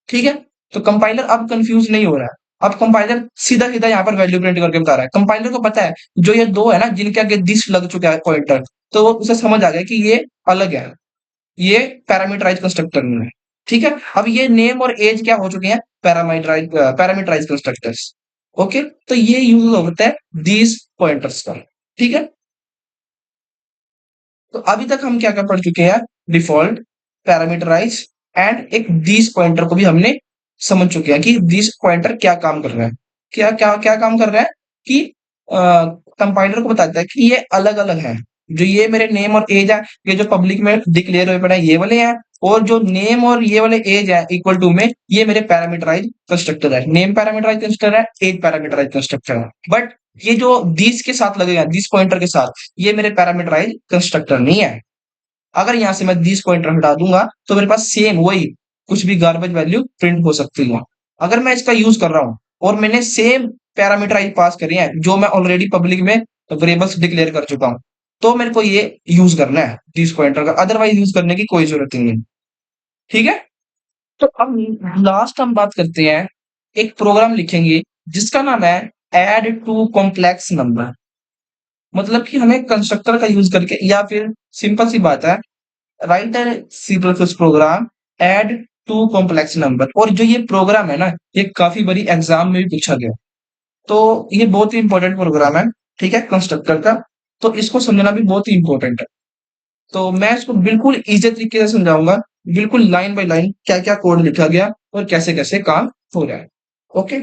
ठीक है, तो कंपाइलर अब कंफ्यूज नहीं हो रहा है। अब कंपाइलर सीधा सीधा यहाँ पर वैल्यू प्रिंट करके बता रहा है। कंपाइलर को पता है जो ये दो है ना जिनके आगे दिस लग चुका है पॉइंटर, तो वो उसे समझ आ गया कि ये अलग है, ये पैरामीटराइज कंस्ट्रक्टर में है। ठीक है, अब ये नेम और एज क्या हो चुके हैं, पैरामीटराइज कंस्ट्रक्टर्स। ओके, तो ये यूज होता है दीज पॉइंटर्स का। ठीक है, तो अभी तक हम क्या क्या पढ़ चुके हैं, डिफॉल्ट, पैरामीटराइज एंड एक दिस पॉइंटर को भी हमने समझ चुके हैं कि दिस पॉइंटर क्या काम कर रहा है। क्या क्या क्या काम कर रहा है कि कंपाइलर को बताता है कि ये अलग अलग है। जो ये मेरे नेम और एज है, ये जो पब्लिक में डिक्लेयर हुए पड़े हैं ये वाले हैं, और जो नेम और ये वाले एज है इक्वल टू में, ये मेरे पैरामीटराइज कंस्ट्रक्टर है। नेम पैरामीटराइज कंस्ट्रक्टर है, एज पैरामीटराइज कंस्ट्रक्टर है। बट ये जो दिस के साथ लगेगा, दिस पॉइंटर के साथ, ये मेरे पैरामीटराइज कंस्ट्रक्टर नहीं है। अगर यहां से मैं दिस पॉइंटर हटा दूंगा तो मेरे पास सेम वही कुछ भी गार्बेज वैल्यू प्रिंट हो सकती है। अगर मैं इसका यूज कर रहा हूं और मैंने सेम पैरामीटराइज पास करी है जो मैं ऑलरेडी पब्लिक में वेरिएबल्स डिक्लेयर कर चुका हूं, तो मेरे को ये यूज करना है दिस पॉइंटर का, अदरवाइज यूज करने की कोई जरूरत नहीं है। ठीक है, तो अब लास्ट हम बात करते हैं, एक प्रोग्राम लिखेंगे जिसका नाम है एड टू कॉम्प्लेक्स नंबर। मतलब कि हमें कंस्ट्रक्टर का यूज करके, या फिर सिंपल सी बात है, राइट है C plus plus program add two complex number. और जो ये प्रोग्राम है ना, ये काफी बड़ी एग्जाम में भी पूछा गया, तो ये बहुत ही इंपॉर्टेंट प्रोग्राम है। ठीक है, कंस्ट्रक्टर का। तो इसको समझना भी बहुत ही इंपॉर्टेंट है। तो मैं इसको बिल्कुल इजी तरीके से समझाऊंगा, बिल्कुल लाइन बाय लाइन क्या क्या कोड लिखा गया और कैसे कैसे काम हो रहा है। ओके,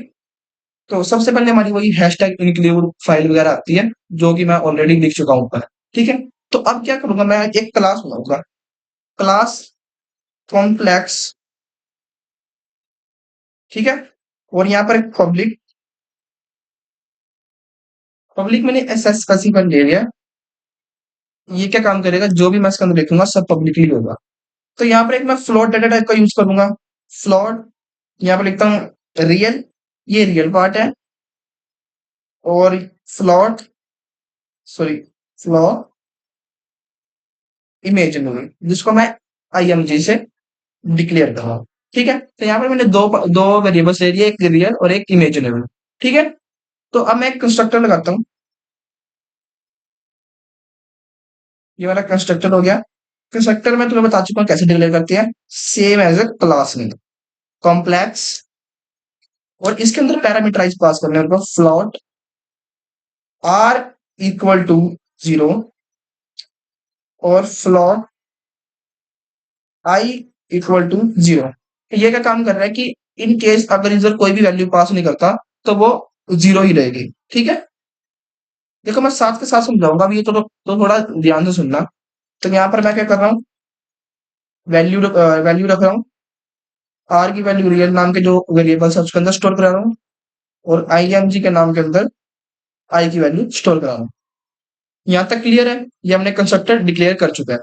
तो सबसे पहले हमारी वही हैशटैग इंक्लूड फाइल वगैरह आती है, जो कि मैं ऑलरेडी लिख चुका हूं ऊपर। ठीक है, तो अब क्या करूंगा, मैं एक क्लास बनाऊंगा, क्लास कॉम्प्लेक्स। ठीक है, और यहाँ पर एक पब्लिक, पब्लिक मैंने एस एस स्पेसिफाई ले लिया। ये क्या काम करेगा, जो भी मैं इसके अंदर लिखूंगा सब पब्लिकली होगा। तो यहाँ पर एक मैं फ्लोट डाटा टाइप का यूज करूंगा, फ्लोट। यहाँ पर लिखता हूँ रियल, ये रियल पार्ट है, और फ्लोट, सॉरी, फ्लोट इमेजिनरी, जिसको मैं आईएमजी से डिक्लेयर कर रहा हूँ। ठीक है, तो यहाँ पर मैंने दो दो वेरिएबल्स ले लिए, एक रियल और एक इमेजिनरी। ठीक है, तो अब मैं एक कंस्ट्रक्टर लगाता हूँ, ये वाला कंस्ट्रक्टर हो गया। कंस्ट्रक्टर में तुम्हें बता चुका हूँ कैसे डिक्लेयर करते हैं, same as a class name, complex. और इसके अंदर पैरामीटराइज पास करने होगा, फ्लोट आर इक्वल टू 0, और फ्लोट आई इक्वल टू 0। ये क्या काम कर रहा है कि इन केस अगर यूजर कोई भी वैल्यू पास नहीं करता तो वो 0 ही रहेगी। ठीक है, देखो मैं साथ के साथ समझाऊंगा अभी, ये तो थोड़ा ध्यान से सुनना। तो यहाँ पर मैं क्या कर रहा हूँ, वैल्यू वैल्यू रख रहा हूँ, आर की वैल्यू रियल नाम के जो वेरिएबल्स है उसके अंदर स्टोर करा रहा हूँ, और आईएमजी के नाम के अंदर आई की वैल्यू स्टोर करा रहा हूँ। यहाँ तक क्लियर है, ये हमने कंस्ट्रक्टर डिक्लेयर कर चुका है।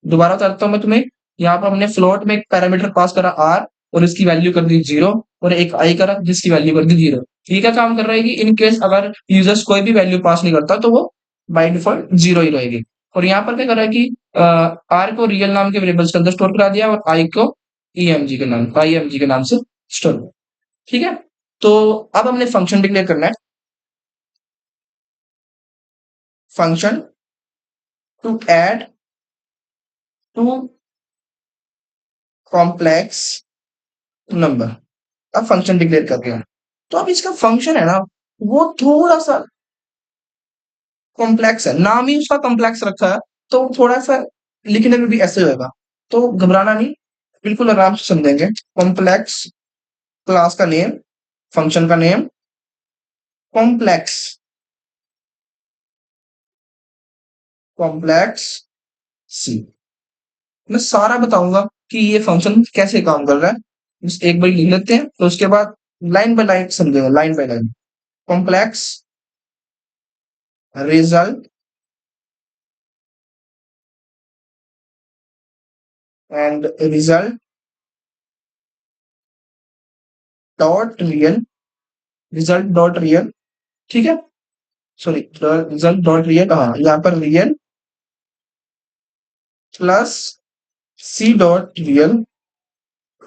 दोबारा बताता हूँ मैं तुम्हें, यहाँ पर हमने फ्लोट में एक पैरामीटर पास करा आर, और इसकी वैल्यू कर दी 0, और एक आई करा जिसकी वैल्यू कर दी 0। ये क्या काम कर रहा है कि इन केस अगर यूजर्स कोई भी वैल्यू पास नहीं करता तो वो बाय डिफॉल्ट 0 ही रहेगी। और यहाँ पर क्या कर रहा है कि आर को रियल नाम के वेरिएबल्स के अंदर स्टोर करा दिया, और आई को आईएमजी के नाम से स्टोर किया। ठीक है, तो अब हमने फंक्शन डिक्लेयर करना है, function to add two complex number. अब फंक्शन डिक्लेयर कर दिया, तो अब इसका फंक्शन है ना, वो थोड़ा सा कॉम्प्लेक्स है, नाम ही उसका कॉम्प्लेक्स रखा है, तो थोड़ा सा लिखने में भी ऐसे होगा। तो घबराना नहीं, बिल्कुल आराम से समझेंगे। कॉम्प्लेक्स, क्लास का नेम, फंक्शन का नेम, कॉम्प्लेक्स, कॉम्प्लेक्स सी। मैं सारा बताऊंगा कि ये फंक्शन कैसे काम कर रहा है, बस एक बार लिख लेते हैं, तो उसके बाद लाइन बाय लाइन समझेंगे, line by line. Complex result and result dot real, result dot real. ठीक है, सॉरी, रिजल्ट डॉट रियल, हाँ यहाँ पर real plus c dot real.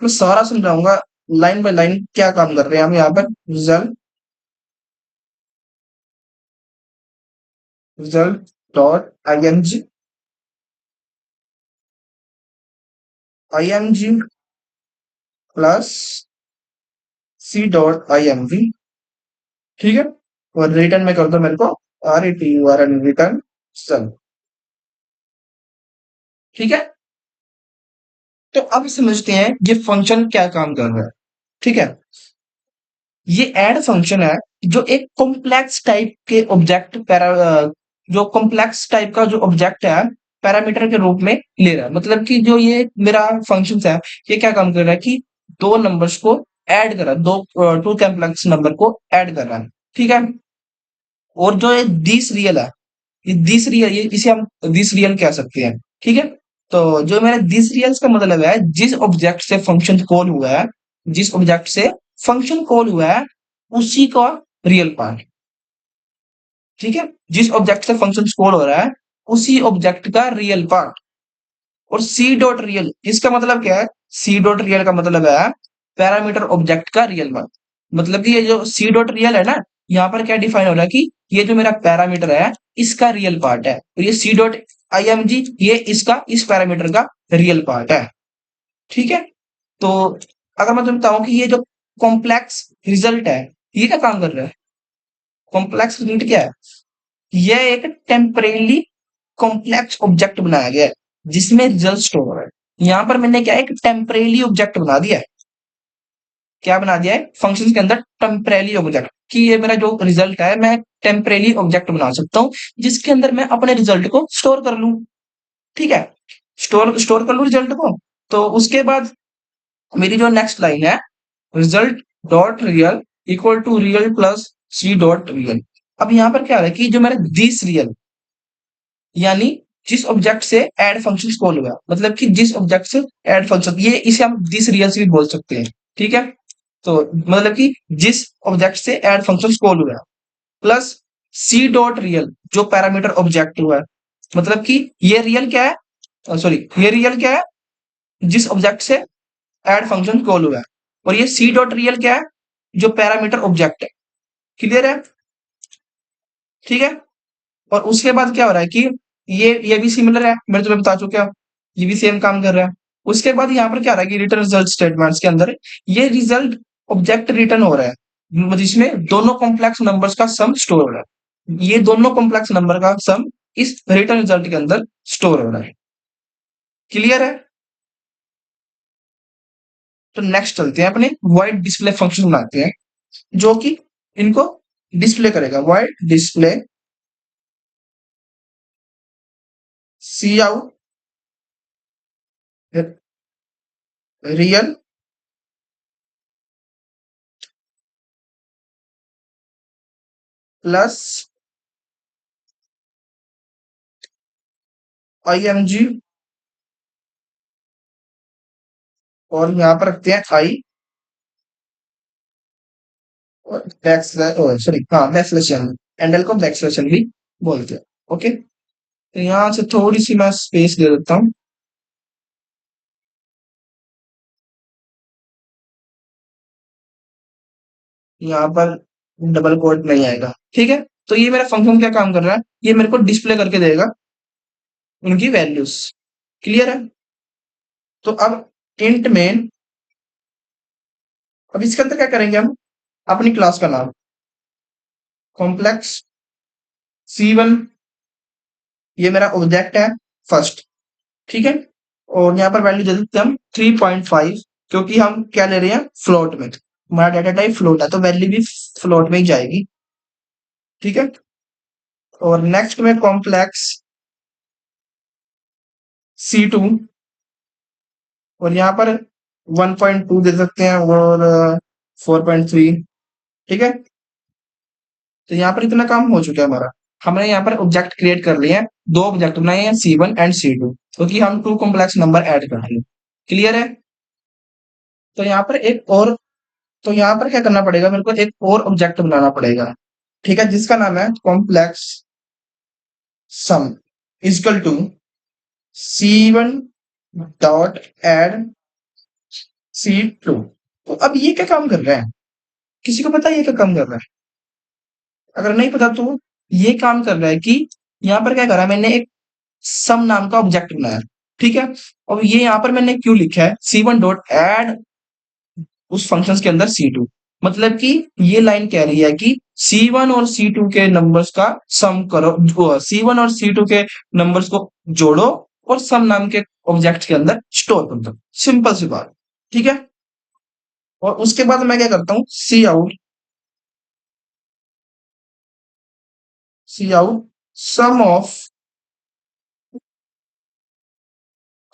मैं सारा समझाऊंगा लाइन बाय लाइन क्या काम कर रहे हैं हम यहाँ पर। Result, result dot IMG, IMG plus c dot IMV. ठीक है, और रिटर्न में कर दो मेरे को R A T U R N, return sum. ठीक है, तो अब समझते हैं ये फंक्शन क्या काम कर रहा है। ठीक है, ये ऐड फंक्शन है जो एक कॉम्प्लेक्स टाइप के ऑब्जेक्ट जो कॉम्प्लेक्स टाइप का जो ऑब्जेक्ट है पैरामीटर के रूप में ले रहा है। मतलब कि जो ये मेरा फंक्शन है, ये क्या काम कर रहा है कि दो नंबर्स को ऐड कर रहा है, दो टू कॉम्प्लेक्स नंबर को ऐड कर रहा है। ठीक है, और जो ये दिस रियल है, ये दिस रियल, ये इसे हम दिस रियल कह सकते हैं। ठीक है, तो जो मेरा दिस रियल का मतलब है, जिस ऑब्जेक्ट से फंक्शन कॉल हुआ है, जिस ऑब्जेक्ट से फंक्शन कॉल हुआ है उसी का रियल पार्ट। ठीक है, जिस ऑब्जेक्ट से फंक्शन कॉल हो रहा है उसी ऑब्जेक्ट का रियल पार्ट। और सी डॉट रियल, इसका मतलब क्या है, सी डॉट रियल का मतलब है पैरामीटर ऑब्जेक्ट का रियल पार्ट। मतलब कि ये जो सी डॉट रियल है ना, यहाँ पर क्या डिफाइन हो रहा है कि ये जो मेरा पैरामीटर है इसका रियल पार्ट है, और ये सी डॉट आईएमजी ये इसका इस पैरामीटर का रियल पार्ट है। ठीक है, तो अगर मैं तुम्हें बताऊं कि ये जो कॉम्प्लेक्स रिजल्ट है, ये क्या काम कर रहा है, कॉम्प्लेक्स रिजल्ट क्या है, यह एक टेम्परेली कॉम्प्लेक्स ऑब्जेक्ट बनाया गया है जिसमें रिजल्ट स्टोर हो रहा है। यहां पर मैंने क्या है, एक टेम्परेली ऑब्जेक्ट बना दिया है। क्या बना दिया है फंक्शन के अंदर, टेम्परेली ऑब्जेक्ट, कि ये मेरा जो रिजल्ट है मैं टेम्परेली ऑब्जेक्ट बना सकता हूं जिसके अंदर मैं अपने रिजल्ट को स्टोर कर लूं। ठीक है, स्टोर स्टोर कर लूं रिजल्ट को। तो उसके बाद मेरी जो नेक्स्ट लाइन है, result dot real equal to real plus c dot real. अब यहां पर क्या है कि जो मेरा दिस रियल, यानी जिस ऑब्जेक्ट से ऐड फंक्शन कॉल हुआ, मतलब कि जिस ऑब्जेक्ट से ऐड फंक्शन, ये इसे हम दिस रियल से भी बोल सकते हैं। ठीक है, तो मतलब कि जिस ऑब्जेक्ट से ऐड फंक्शन कॉल हुआ प्लस सी डॉट रियल जो पैरामीटर ऑब्जेक्ट हुआ है, मतलब कि ये रियल क्या है, सॉरी ये रियल क्या है जिस ऑब्जेक्ट से ऐड फंक्शन कॉल हुआ है, और ये सी डॉट रियल क्या है जो पैरामीटर ऑब्जेक्ट है। क्लियर है? ठीक है, और उसके बाद क्या हो रहा है कि ये भी सिमिलर है, मैं तुम्हें बता चुका हूं, ये भी सेम काम कर रहा है। उसके बाद यहाँ पर क्या हो रहा है कि रिटर्न रिजल्ट स्टेटमेंट्स के अंदर ये रिजल्ट ऑब्जेक्ट रिटर्न हो रहा है जिसमें दोनों कॉम्प्लेक्स नंबर्स का सम स्टोर हो रहा है। ये दोनों कॉम्प्लेक्स नंबर का सम इस रिटर्न रिजल्ट के अंदर स्टोर हो रहा है। क्लियर है? तो नेक्स्ट चलते हैं अपने वाइड डिस्प्ले फंक्शन बनाते हैं जो कि इनको डिस्प्ले करेगा। वाइड डिस्प्ले सी आउट रियल प्लस IMG, और यहाँ पर रखते हैं आई, और बैक स्लैश, सॉरी हाँ बैक स्लैश एन, एंडल को बैक स्लैश एन भी बोलते हैं। ओके, तो यहाँ से थोड़ी सी मैं स्पेस दे देता हूँ, यहाँ पर डबल कोट नहीं आएगा। ठीक है, तो ये मेरा फंक्शन क्या काम कर रहा है, ये मेरे को डिस्प्ले करके देगा उनकी वैल्यूज। क्लियर है? तो अब इंट में, अब इसके अंदर क्या करेंगे हम, अपनी क्लास का नाम कॉम्प्लेक्स C1, ये मेरा ऑब्जेक्ट है फर्स्ट। ठीक है, और यहाँ पर वैल्यू दे देते हैं हम 3.5, क्योंकि हम क्या ले रहे हैं फ्लोट में, हमारा डाटा टाइप फ्लोट है तो वैल्यू भी फ्लोट में ही जाएगी। ठीक है, और नेक्स्ट में कॉम्प्लेक्स C2, और यहाँ पर 1.2 दे सकते हैं, और 4.3। ठीक है, तो यहाँ पर इतना काम हो चुका है हमारा। हमने यहाँ पर ऑब्जेक्ट क्रिएट कर लिए हैं, दो ऑब्जेक्ट बनाए हैं C1 एंड C2, क्योंकि हम टू कॉम्प्लेक्स नंबर ऐड कर रहे हैं। क्लियर है? तो यहाँ पर एक और, तो यहाँ पर क्या करना पड़ेगा, मेरे को एक और ऑब्जेक्ट बनाना पड़ेगा। ठीक है, जिसका नाम है complex sum is equal to C1 dot add C2। तो अब ये क्या काम कर रहा है, किसी को पता है ये क्या काम कर रहा है? अगर नहीं पता तो ये काम कर रहा है कि यहाँ पर क्या करा, मैंने एक सम नाम का ऑब्जेक्ट बनाया। ठीक है, और ये यहाँ पर मैंने क्यों लिखा है C1 डॉट एड उस फंक्शन के अंदर C2, मतलब कि ये लाइन कह रही है कि C1 और C2 के नंबर्स का सम करो, C1 और C2 के नंबर्स को जोड़ो और सम नाम के ऑब्जेक्ट के अंदर स्टोर कर दो। सिंपल सी बात। ठीक है, और उसके बाद मैं क्या करता हूँ, c out sum of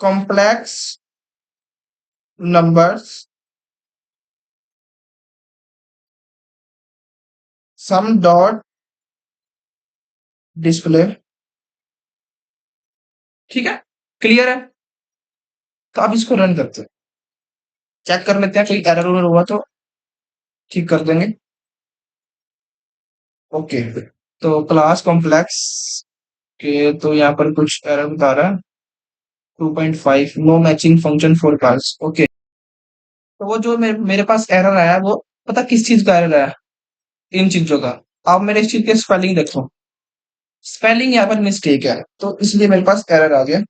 complex numbers sum dot display. ठीक है, क्लियर है? तो अब इसको रन करते हैं, चेक कर लेते हैं कोई एरर हुआ तो ठीक कर देंगे। ओके, तो क्लास कॉम्प्लेक्स के तो यहाँ पर कुछ एरर बता रहा है, 2.5 no matching function for class. Okay, तो वो जो मेरे पास एरर आया वो पता किस चीज का एरर आया, इन चीजों का। आप मेरे इस चीज के स्पेलिंग देखो, स्पेलिंग यहाँ पर मिस्टेक है तो इसलिए मेरे पास एरर आ गया।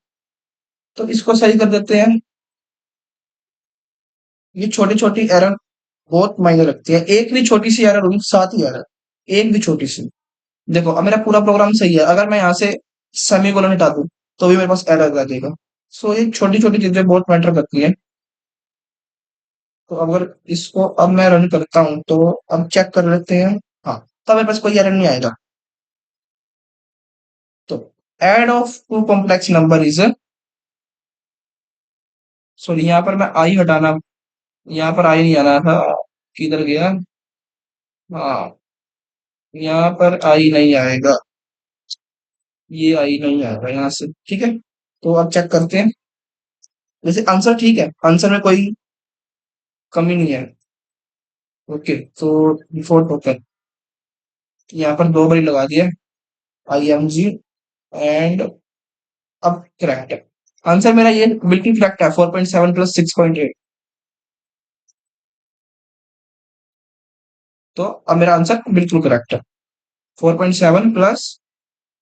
तो इसको सही कर देते हैं। ये छोटी छोटी एरर बहुत मायने रखती है, एक भी छोटी सी एरर होगी, साथ ही एरर, एक भी छोटी सी। देखो अब मेरा पूरा प्रोग्राम सही है, अगर मैं यहाँ से सेमीकोलन हटा दूं तो भी मेरे पास एरर आ जाएगा। सो ये छोटी छोटी चीजें बहुत मैटर करती हैं। तो अगर इसको अब मैं रन करता हूँ तो अब चेक कर लेते हैं। हाँ, तब मेरे पास कोई एरर नहीं आएगा। तो add of two complex number is, sorry यहाँ पर मैं आई हटाना, यहाँ पर आई नहीं आना था, किधर गया। हाँ, यहाँ पर आई नहीं आएगा, ये आई नहीं आएगा यहाँ से, ठीक है। तो अब चेक करते हैं। वैसे आंसर ठीक है, आंसर में कोई कमी नहीं है। ओके, तो डिफॉल्ट टोकन यहाँ पर दो बारी लगा दिया, आई एम जी, एंड अब करेक्ट है। आंसर मेरा ये बिल्कुल करेक्ट है, 4.7 प्लस 6.8। तो अब मेरा आंसर बिल्कुल करेक्ट है, 4.7 प्लस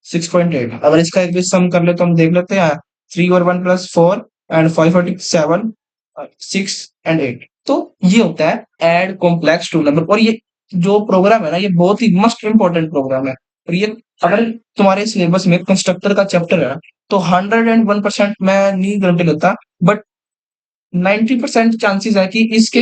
6.8। अगर इसका एक भी सम कर ले तो हम देख लेते हैं, 3 और 1 प्लस 4 एंड 547, 6 एंड 8। तो ये होता है एड कॉम्प्लेक्स टू नंबर। और ये जो प्रोग्राम है ना, ये बहुत ही मोस्ट इंपॉर्टेंट प्रोग्राम है। और ये अगर तुम्हारे सिलेबस में कंस्ट्रक्टर का चैप्टर है तो 101% मैं नहीं गारंटी लेता, बट 90% चांसेस है कि इसके,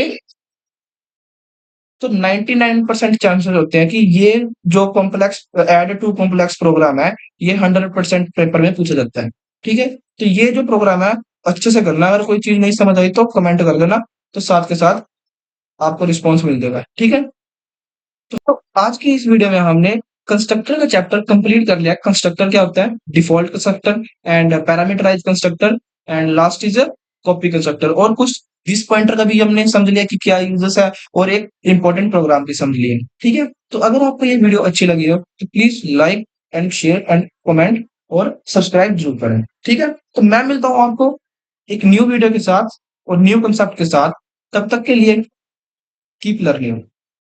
तो 99% चांसेस होते हैं कि ये जो complex add two complex program है, ये 100% पेपर में पूछा जाता है। ठीक है, तो ये जो प्रोग्राम है अच्छे से करना। अगर कोई चीज नहीं समझ आई तो कमेंट कर देना, तो साथ के साथ आपको रिस्पॉन्स मिल जाएगा, ठीक है। तो आज की इस वीडियो में हमने कंस्ट्रक्टर का चैप्टर कंप्लीट कर लिया। कंस्ट्रक्टर क्या होता है, default constructor and parameterize constructor, and last is a copy constructor. और कुछ दिस पॉइंटर का भी हमने समझ लिया कि क्या यूजेस है, और एक इंपॉर्टेंट प्रोग्राम भी समझ लिए, ठीक है। तो अगर आपको ये वीडियो अच्छी लगी हो तो please like and share and comment और सब्सक्राइब जरूर करें, ठीक है। तो मैं मिलता हूँ आपको एक न्यू वीडियो के साथ और न्यू कंसेप्ट के साथ। तब तक के लिए कीप लर्निंग।